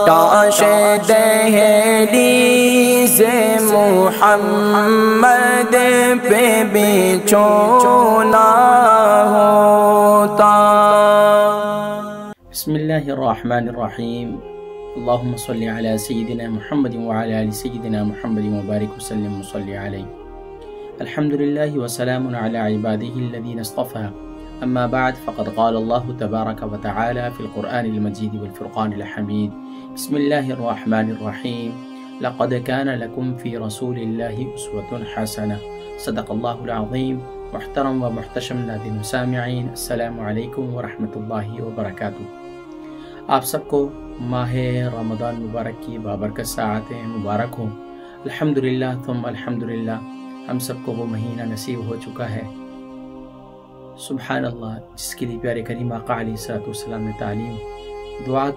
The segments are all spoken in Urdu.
کاش دہلیز محمد پہ بچھونا ہوتا۔ بسم اللہ الرحمن الرحیم۔ اللہم صلی علی سیدنا محمد وعلی آل سیدنا محمد وبارک وسلم وصلی علیہ۔ الحمدللہ وسلام علی عبادہ الذین اصطفى، اما بعد فقد قال اللہ تبارک وتعالی فی القرآن المجید والفرقان الحمید۔ بسم اللہ الرحمن الرحیم۔ لقد كان لكم في رسول الله أسوة حسنة، صدق اللہ العظیم۔ محترم و محتشم ناظرین و سامعین، السلام علیکم ورحمۃ اللہ وبرکاتہ۔ آپ سب کو ماہ رمضان مبارک کی بابرکت ساعتیں مبارک ہوں۔ الحمدللہ ثم الحمدللہ، ہم سب کو وہ مہینہ نصیب ہو چکا ہے، سبحان اللہ، جس کے لیے پیارے کریم آقا علیہ الصلوۃ والسلام نے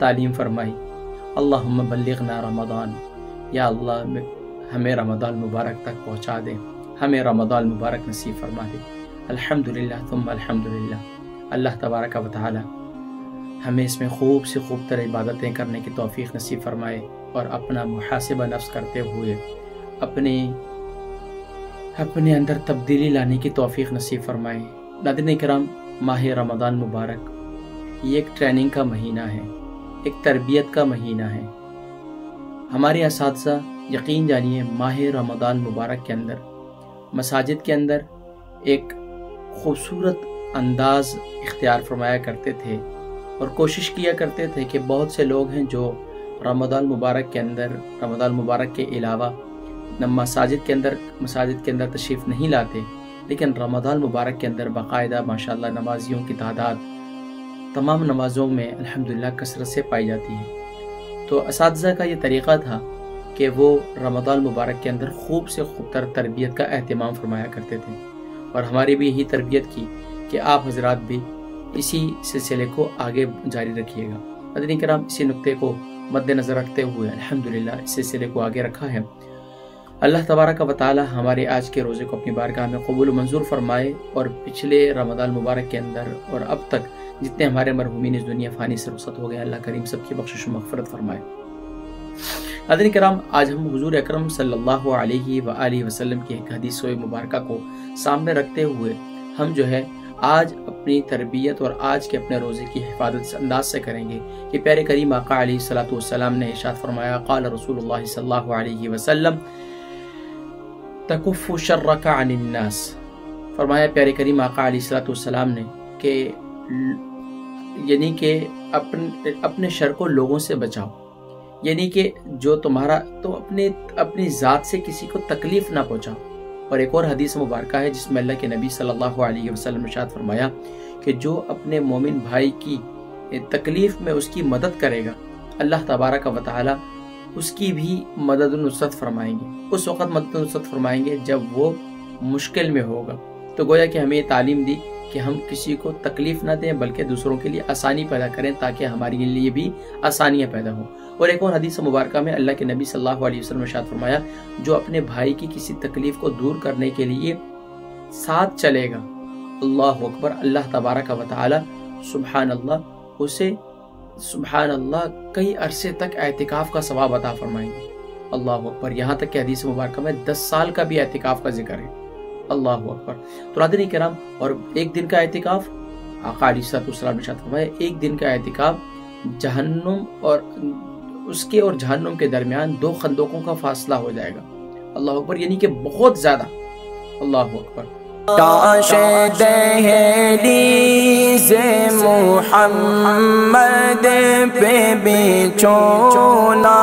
تعلیم فرمائی، اللہم بلغنا رمضان، یا اللہ ہمیں رمضان مبارک تک پہنچا دے، ہمیں رمضان مبارک نصیب فرما دے۔ الحمدللہ ثم الحمدللہ، اللہ تبارک و تعالی ہمیں اس میں خوب سے خوب تر عبادتیں کرنے کی توفیق نصیب فرمائے، اور اپنا محاسبہ نفس کرتے ہوئے اپنے اندر تبدیلی لانے کی توفیق نصیب فرمائے۔ ناظرین کرام، ماہ رمضان مبارک یہ ایک ٹریننگ کا مہینہ ہے، ایک تربیت کا مہینہ ہے۔ ہمارے اساتذہ یقین جانیے ماہ رمضان مبارک کے اندر مساجد کے اندر ایک خوبصورت انداز اختیار فرمایا کرتے تھے، اور کوشش کیا کرتے تھے کہ بہت سے لوگ ہیں جو رمضان مبارک کے علاوہ مساجد کے اندر تشریف نہیں لاتے، لیکن رمضان مبارک کے اندر باقاعدہ ماشاءاللہ نمازیوں کی تعداد تمام نمازوں میں الحمدللہ کثرت سے پائی جاتی ہے۔ تو اساتذہ کا یہ طریقہ تھا کہ وہ رمضان مبارک کے اندر خوب سے خوب تر تربیت کا اہتمام فرمایا کرتے تھے، اور ہماری بھی یہی تربیت کی کہ آپ حضرات بھی اسی سلسلے کو آگے جاری رکھیے گا۔ ناظرین کرام، اسی نقطے کو مد نظر رکھتے ہوئے الحمدللہ اس سلسلے کو آگے رکھا ہے۔ اللہ تبارک و تعالی ہمارے آج کے روزے کو اپنی بارگاہ میں قبول و منظور فرمائے، اور پچھلے رمضان مبارک کے اندر اور اب تک جتنے ہمارے مرحومین اس دنیا فانی سے رخصت ہو گئے، اللہ کریم سب کی بخشش و مغفرت فرمائے۔ ناظرین کرام، آج ہم حضور اکرم صلی اللہ علیہ وآلہ وسلم کی ایک حدیث مبارکہ کو سامنے رکھتے ہوئے ہم جو ہے آج اپنی تربیت اور آج کے اپنے روزے کی حفاظت اس انداز سے کریں گے کہ پیارے کریم آقا علیہ الصلوۃ والسلام نے ارشاد فرمایا، قال رسول اللہ صلی اللہ علیہ وسلم تکف شرک عن الناس۔ فرمایا پیارے کریم آقا علیہ الصلوۃ والسلام نے کہ یعنی کہ اپنے شر کو لوگوں سے بچاؤ، یعنی کہ جو تمہارا تو اپنی ذات سے کسی کو تکلیف نہ پہنچاؤ۔ اور ایک اور حدیث مبارکہ ہے جس میں اللہ کے نبی صلی اللہ علیہ وسلم نے ارشاد فرمایا کہ جو اپنے مومن بھائی کی تکلیف میں اس کی مدد کرے گا، اللہ تبارک و تعالی اس کی بھی مدد و نصرت فرمائیں گے، اس وقت مدد و نصرت فرمائیں گے جب وہ مشکل میں ہوگا۔ تو گویا کہ ہمیں یہ تعلیم دی کہ ہم کسی کو تکلیف نہ دیں بلکہ دوسروں کے لیے آسانی پیدا کریں تاکہ ہمارے لیے بھی آسانیاں پیدا ہوں۔ اور ایک اور حدیث مبارکہ میں اللہ کے نبی صلی اللہ علیہ وسلم نے ارشاد فرمایا، جو اپنے بھائی کی کسی تکلیف کو دور کرنے کے لیے ساتھ چلے گا، اللہ اکبر، اللہ تبارک و تعالی سبحان اللہ اسے سبحان اللہ کئی عرصے تک اعتکاف کا ثواب عطا فرمائیں گے۔ اللہ اکبر، یہاں تک کہ حدیث مبارکہ میں 10 سال کا بھی اعتکاف کا ذکر ہے۔ اللہ اکبر۔ تو ناظرین کرام، اور ایک دن کا اعتکاف، آقا علیہ السلام نے ارشاد فرمایا، ایک دن کا اعتکاف جہنم اور اس کے اور جہنم کے درمیان 2 خندقوں کا فاصلہ ہو جائے گا۔ اللہ اکبر، یعنی کہ بہت زیادہ۔ اللہ اکبر۔ کاش دہلیز محمد پہ بچھونا